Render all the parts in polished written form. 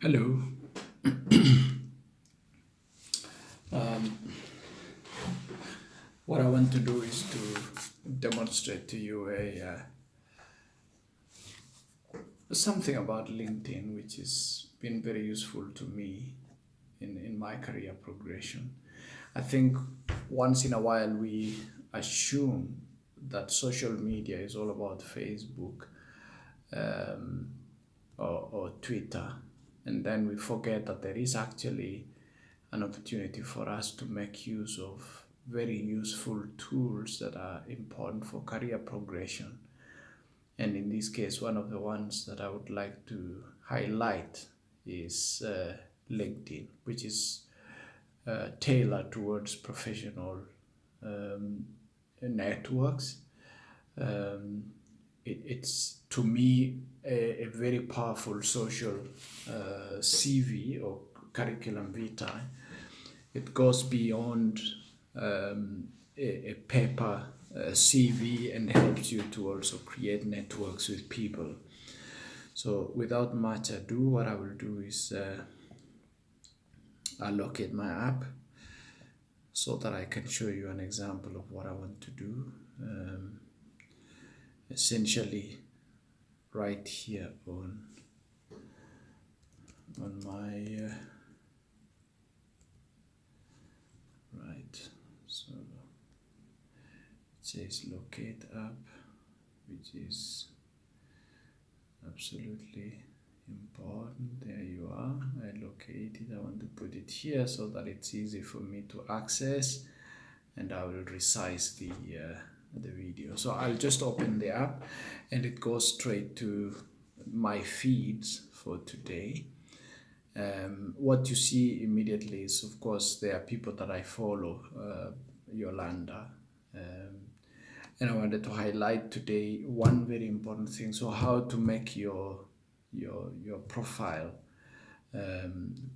Hello. Um, what I want to do is to demonstrate to you something about LinkedIn, which has been very useful to me in my career progression. I think once in a while we assume that social media is all about Facebook um, or Twitter, and then we forget that there is actually an opportunity for us to make use of very useful tools that are important for career progression. And in this case, one of the ones that I would like to highlight is LinkedIn, which is tailored towards professional um, networks. Um, it's to me a very powerful social CV or curriculum vitae. It goes beyond a paper CV and helps you to also create networks with people. So, without much ado, what I will do is I'll locate my app so that I can show you an example of what I want to do. Essentially, right here on my right. So it says locate app, which is absolutely important. There you are. I locate it. I want to put it here so that it's easy for me to access, and I will resize the video. So I'll just open the app, and it goes straight to my feeds for today. What you see immediately is, of course, there are people that I follow, Yolanda. Um, and I wanted to highlight today one very important thing. So, how to make your profile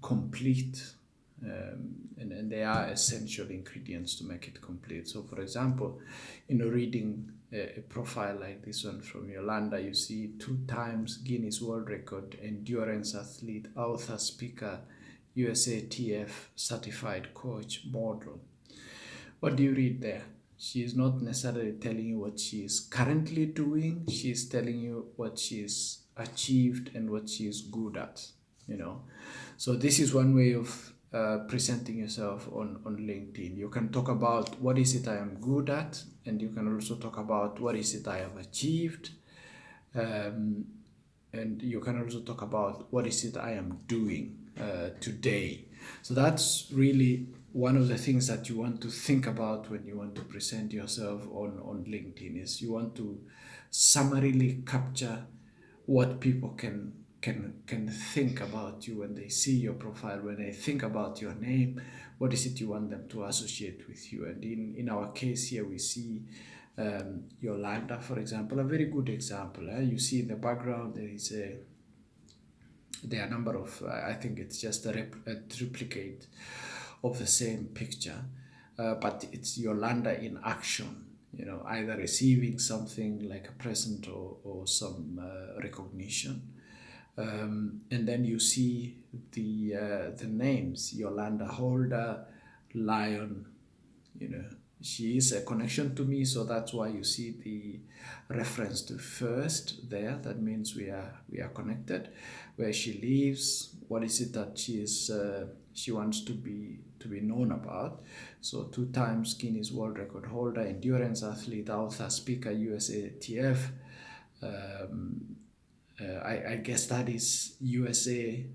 complete, and they are essential ingredients to make it complete. So, for example, reading a profile like this one from Yolanda, you see 2 times Guinness World Record, endurance athlete, author, speaker, USATF certified coach, model. What do you read there? She is not necessarily telling you what she is currently doing. She is telling you what she's achieved and what she is good at. You know, so this is one way of presenting yourself on LinkedIn. You can talk about what is it I am good at, and you can also talk about what is it I have achieved, um, and you can also talk about what is it I am doing today. So that's really one of the things that you want to think about when you want to present yourself on LinkedIn is you want to summarily capture what people can think about you when they see your profile, when they think about your name, what is it you want them to associate with you. And in our case here, we see Yolanda, for example, a very good example. You see in the background there are a number of I think it's just a triplicate of the same picture, but it's Yolanda in action. Either receiving something like a present or some recognition. And then you see the names Yolanda Holder, Lion. you know she is a connection to me, so that's why you see the reference to first there. That means we are connected. Where she lives, what is it that she wants to be known about. So 2 times Guinness World Record holder, endurance athlete, author, speaker, USATF. I guess that is USA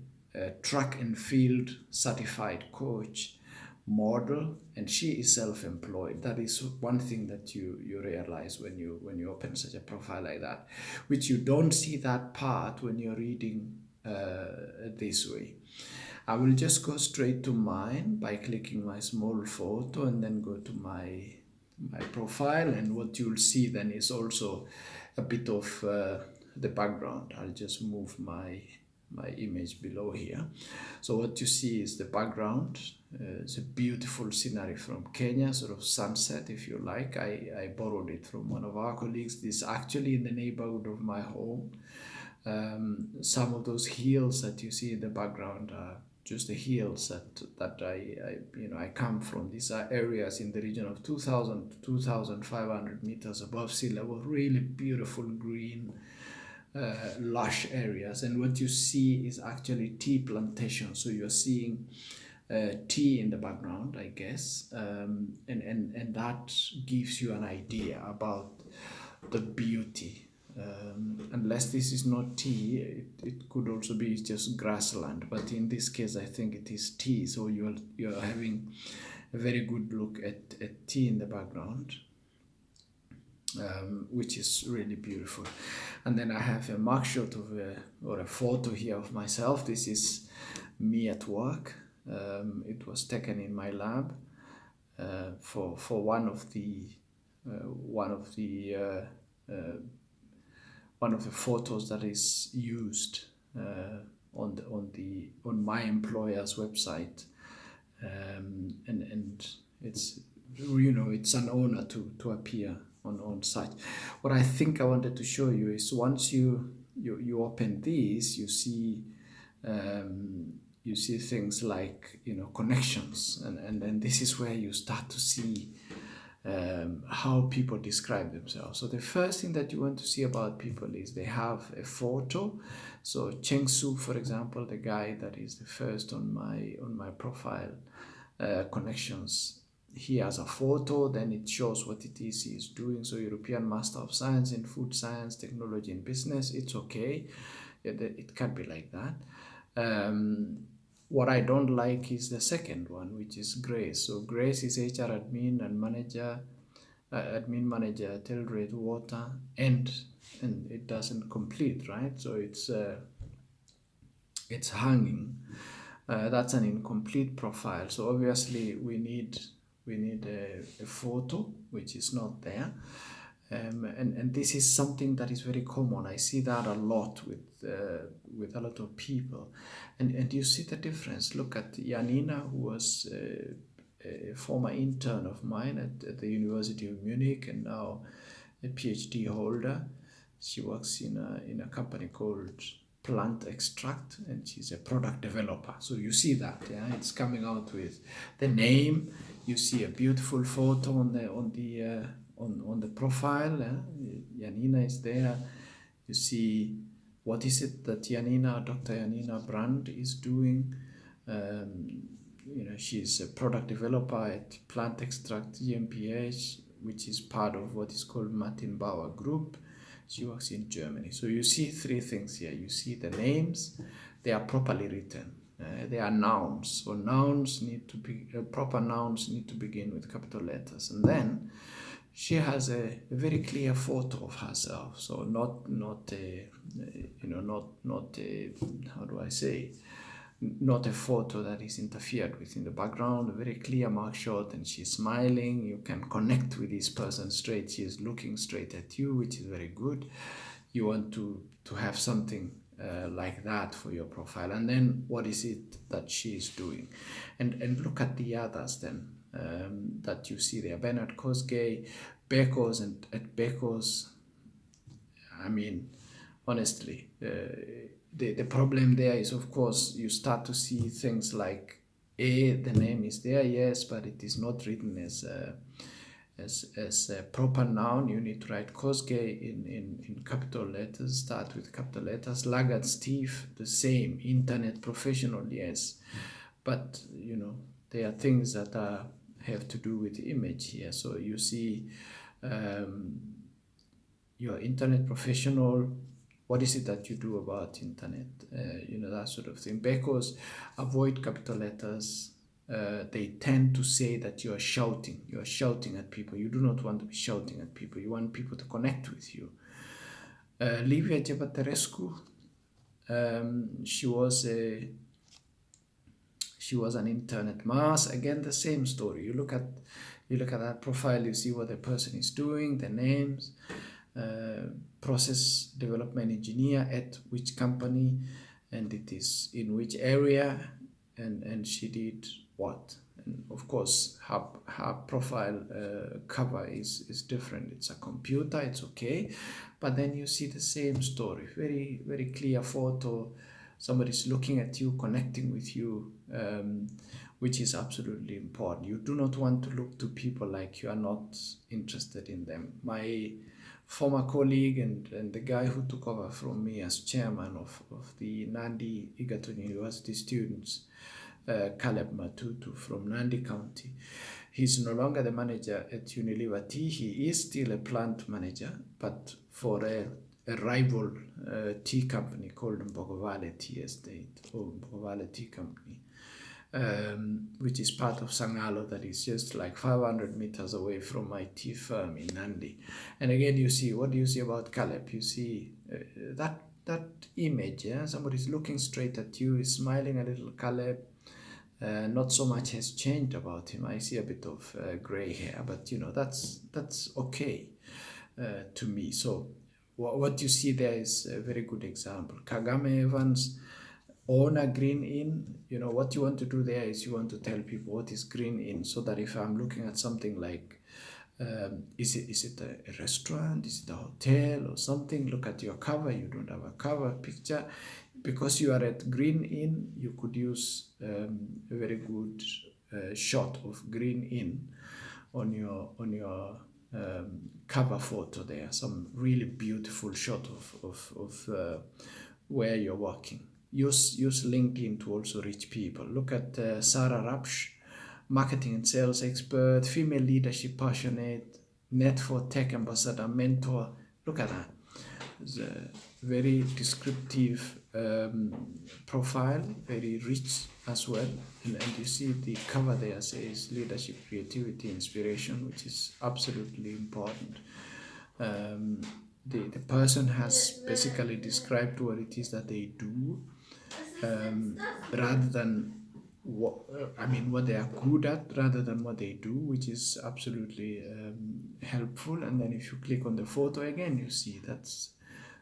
track and field certified coach, model, and she is self-employed. That is one thing that you realize when you open such a profile like that, which you don't see that part when you're reading this way. I will just go straight to mine by clicking my small photo and then go to my profile, and what you'll see then is also a bit of the background. I'll just move my image below here. So what you see is the background. It's a beautiful scenery from Kenya, sort of sunset if you like. I borrowed it from one of our colleagues. This is actually in the neighborhood of my home. Some of those hills that you see in the background are just the hills that I come from. These are areas in the region of 2,000 to 2,500 meters above sea level, really beautiful green, lush areas. And what you see is actually tea plantation. So you're seeing tea in the background, I guess, and that gives you an idea about the beauty. Unless this is not tea, it could also be just grassland. But in this case, I think it is tea. So you're having a very good look at tea in the background, which is really beautiful. And then I have a mug shot of or a photo here of myself. This is me at work. It was taken in my lab for one of the photos that is used on my employer's website, and it's it's an honor to appear on site. What I think I wanted to show you is once you open these, you see things like connections, and this is where you start to see how people describe themselves. So the first thing that you want to see about people is they have a photo. So Cheng Su, for example, the guy that is the first on my profile connections, he has a photo, then it shows what it is he's doing. So European Master of Science in Food Science, Technology and Business. It's okay. It can be like that. What I don't like is the second one, which is Grace. So Grace is HR admin and manager, admin manager, Telluride Water, and it doesn't complete, right? So it's hanging. That's an incomplete profile. So obviously we need a photo, which is not there. And this is something that is very common. I see that a lot with a lot of people, and you see the difference. Look at Janina, who was a former intern of mine at the University of Munich and now a PhD holder. She works in a company called Plant Extract, and she's a product developer. So you see that, yeah, it's coming out with the name. You see a beautiful photo on the profile. Janina is there. You see what is it that Dr. Janina Brand is doing. She's a product developer at Plant Extract GmbH, which is part of what is called Martin Bauer Group. She works in Germany. So you see three things here. You see the names, they are properly written. They are nouns. So nouns need to be proper nouns need to begin with capital letters, and then she has a very clear photo of herself. So not a how do I say, not a photo that is interfered with in the background. A very clear mugshot, and she's smiling. You can connect with this person straight. She is looking straight at you, which is very good. You want to have something like that for your profile. And then what is it that she is doing? And look at the others then that you see there. Bernard Kosgei, Bekos, and at Bekos, I mean, honestly, the problem there is, of course, you start to see things like the name is there, yes, but it is not written as a proper noun. You need to write Kosgei in capital letters, start with capital letters. Lagat Steve, the same. Internet professional, yes, but there are things that have to do with the image here. So you see your internet professional. What is it that you do about internet? That sort of thing. Because avoid capital letters. They tend to say that you are shouting. You are shouting at people. You do not want to be shouting at people. You want people to connect with you. Livia Gebaterescu, she was an intern at Mars. Again, the same story. You look at that profile. You see what the person is doing, the names. Process development engineer at which company, and it is in which area, and she did what, And of course, her profile cover is different. It's a computer, it's okay. But then you see the same story, very, very clear photo. Somebody's looking at you, connecting with you, which is absolutely important. You do not want to look to people like you are not interested in them. My former colleague and the guy who took over from me as chairman of the Nandi Egerton University students, Caleb Matutu from Nandi County. He's no longer the manager at Unilever Tea. He is still a plant manager, but for a rival tea company called Mbogovale Tea Estate or Mbogovale Tea Company, which is part of Sangalo, that is just like 500 meters away from my tea firm in Nandi. And again, you see, what do you see about Caleb? You see that image, yeah? Somebody's looking straight at you, is smiling a little. Caleb, not so much has changed about him. I see a bit of gray hair, but that's okay to me. So what you see there is a very good example. Kagame Evans, owner Green Inn. What you want to do there is you want to tell people what is Green Inn, so that if I'm looking at something like is it a restaurant, is it a hotel or something, look at your cover. You don't have a cover picture. Because you are at Green Inn, you could use a very good shot of Green Inn on your cover photo there. Some really beautiful shot of where you're working. Use LinkedIn to also reach people. Look at Sarah Rapsh, marketing and sales expert, female leadership passionate, Net for Tech ambassador, mentor. Look at that. It's a very descriptive profile, very rich as well. And you see the cover there says leadership, creativity, inspiration, which is absolutely important. The person has basically described what it is that they do, rather than what they are good at, rather than what they do, which is absolutely helpful. And then if you click on the photo again, you see that's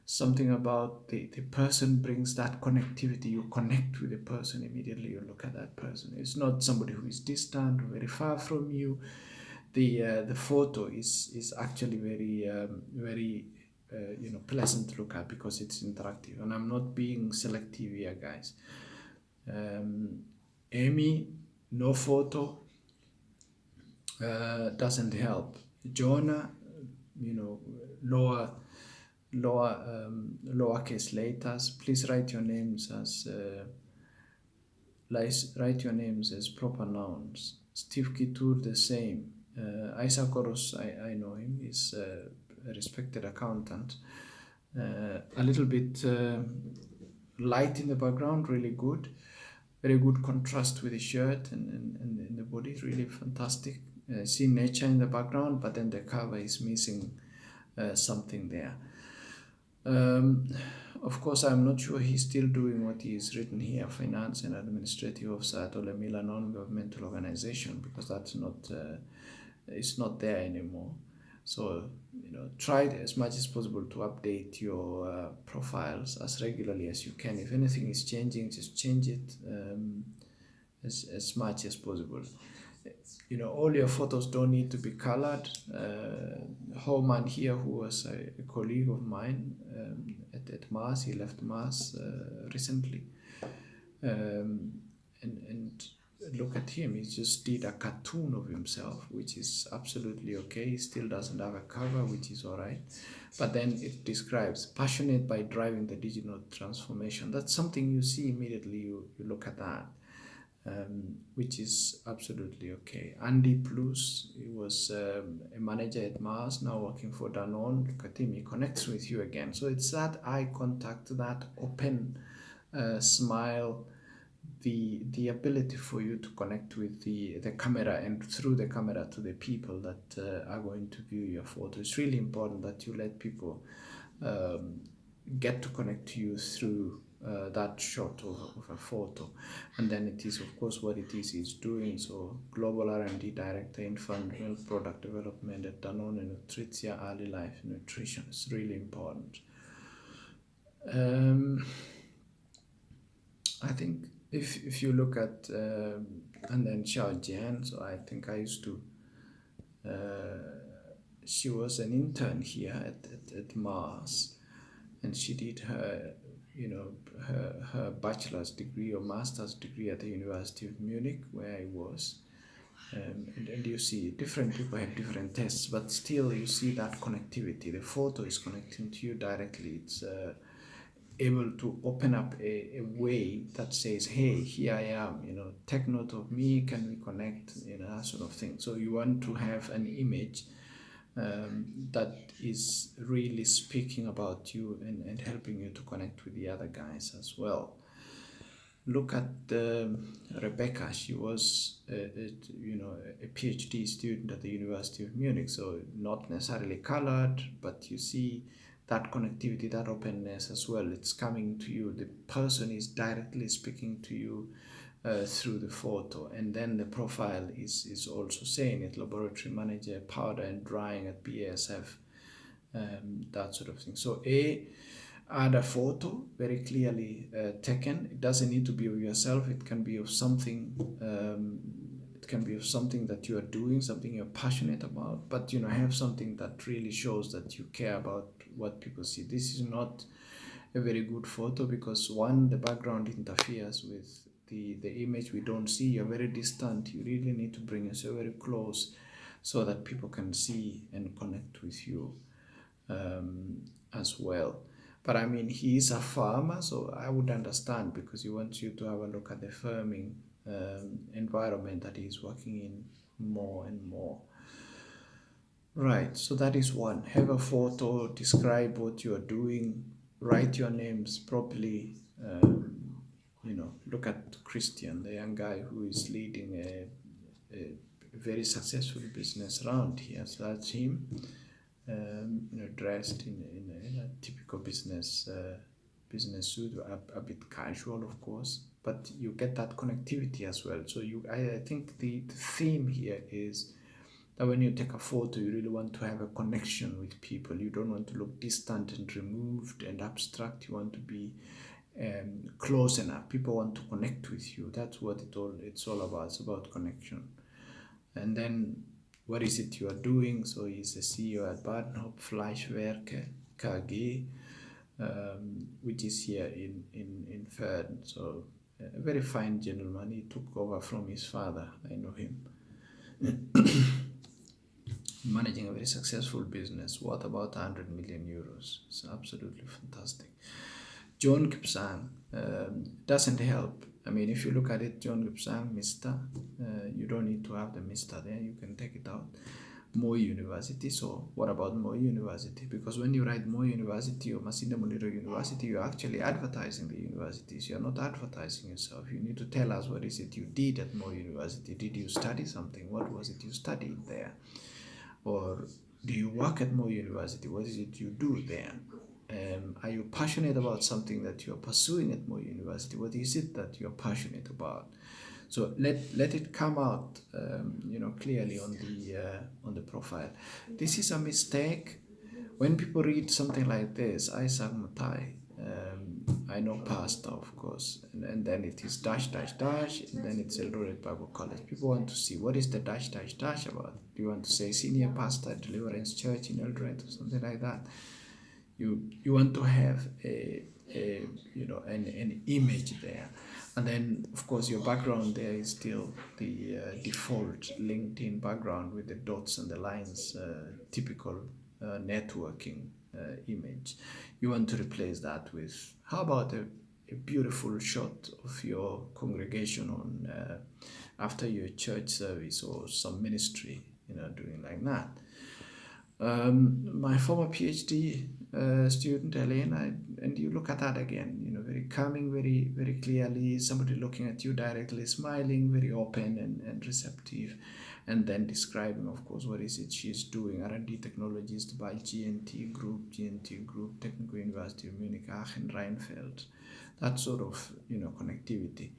something about the person brings that connectivity. You connect with the person immediately. You look at that person. It's not somebody who is distant or very far from you. The photo is actually very pleasant to look at because it's interactive. And I'm not being selective here, guys. Amy, no photo doesn't help. Jonah, lowercase letters. Please write your names as proper nouns. Steve Kitur, the same. Isaac Oros, I know him. He's a respected accountant. A little bit light in the background, really good. Very good contrast with the shirt and the body, really fantastic. See nature in the background, but then the cover is missing something there. Of course, I'm not sure he's still doing what he's written here, finance and administrative officer at Olemila non-governmental organization, because that's not it's not there anymore. So try as much as possible to update your profiles as regularly as you can. If anything is changing, just change it as much as possible. All your photos don't need to be colored. Homan here, who was a colleague of mine at Mars, he left Mars recently. And look at him, he just did a cartoon of himself, which is absolutely okay. He still doesn't have a cover, which is all right. But then it describes passionate by driving the digital transformation. That's something you see immediately, you look at that. Which is absolutely okay. Andy Plus, he was a manager at Mars, now working for Danone. Look at him, he connects with you again. So it's that eye contact, that open smile, the ability for you to connect with the camera and through the camera to the people that are going to view your photo. It's really important that you let people get to connect to you through that shot of a photo. And then it is, of course, what it is he's doing. So Global R&D Director in Fund Milk Product Development at Danone and Nutritia Early Life Nutrition. It's really important. I think if you look at and then Xiao Jian, so I think I used to. She was an intern here at Mars, and she did her, her bachelor's degree or master's degree at the University of Munich, where I was. And you see different people have different tests, but still you see that connectivity. The photo is connecting to you directly. It's able to open up a way that says, hey, here I am, take note of me, can we connect, that sort of thing. So you want to have an image that is really speaking about you and helping you to connect with the other guys as well. Look at Rebecca. She was, a PhD student at the University of Munich, so not necessarily colored, but you see that connectivity, that openness as well. It's coming to you. The person is directly speaking to you through the photo, and then the profile is also saying it. Laboratory manager, powder and drying at BASF, that sort of thing. So add a photo very clearly taken. It doesn't need to be of yourself. It can be of something. It can be of something that you are doing, something you're passionate about. But have something that really shows that you care about what people see. This is not a very good photo because one, the background interferes with the image. We don't see. You're very distant. You really need to bring yourself very close so that people can see and connect with you as well. But I mean, he is a farmer, so I would understand because he wants you to have a look at the farming environment that he's working in more and more. Right, so that is one. Have a photo, describe what you are doing, write your names properly. Look at Christian, the young guy who is leading a very successful business around here. So that's him. Dressed in a typical business suit, a bit casual, of course, but you get that connectivity as well. So I think the theme here is that when you take a photo, you really want to have a connection with people. You don't want to look distant and removed and abstract. You want to be close enough. People want to connect with you. That's what it's all about. It's about connection. And then what is it you are doing? So he's the CEO at Badenhop Fleischwerke KG, which is here in Fern. So a very fine gentleman. He took over from his father. I know him. Managing a very successful business worth about 100 million euros. It's absolutely fantastic. John Kipsang doesn't help. I mean, if you look at it, John Kipsang, Mr., you don't need to have the Mr. there. You can take it out. Moi University. So what about Moi University? Because when you write Moi University or Masinde Muliro University, you're actually advertising the universities. You're not advertising yourself. You need to tell us what is it you did at Moi University. Did you study something? What was it you studied there? Or do you work at Moi University? What is it you do there? Are you passionate about something that you're pursuing at Moi University? What is it that you're passionate about? So let it come out, clearly on the profile. This is a mistake. When people read something like this, Isaac Mutai, I know pastor, of course, and then it is dash, dash, dash, and then it's Eldoret Bible College. People want to see what is the dash, dash, dash about. Do you want to say senior pastor at Deliverance Church in Eldoret or something like that? You want to have an image there, and then of course your background there is still the default LinkedIn background with the dots and the lines, typical networking image. You want to replace that with, how about a beautiful shot of your congregation on after your church service or some ministry, doing like that. My former PhD student, Elena, and you look at that again, very calming, very, very clearly, somebody looking at you directly, smiling, very open and receptive, and then describing, of course, what is it she's doing. R&D technologist by GNT Group, Technical University of Munich, Aachen, Rheinfeld, that sort of, connectivity.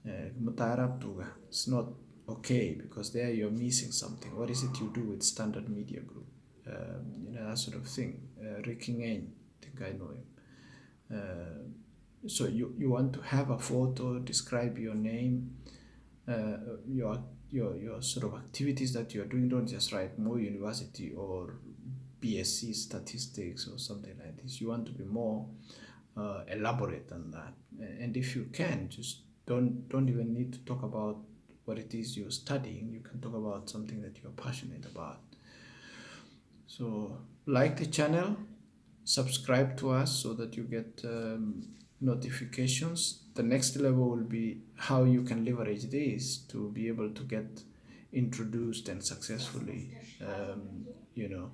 It's not okay because there you're missing something. What is it you do with Standard Media Group? That sort of thing. Rick Ngeny, I think I know him. So you want to have a photo, describe your name, uh, your your sort of activities that you're doing. Don't just write Moi University or BSc statistics or something like this. You want to be more elaborate than that. And if you can, just don't even need to talk about what it is you're studying. You can talk about something that you're passionate about. So like the channel, subscribe to us so that you get notifications. The next level will be how you can leverage this to be able to get introduced and successfully, you know,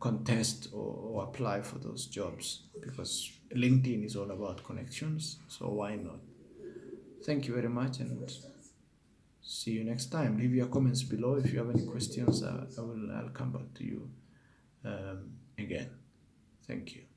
contest or apply for those jobs, because LinkedIn is all about connections. So why not? Thank you very much, and see you next time. Leave your comments below if you have any questions. I'll come back to you again. Thank you.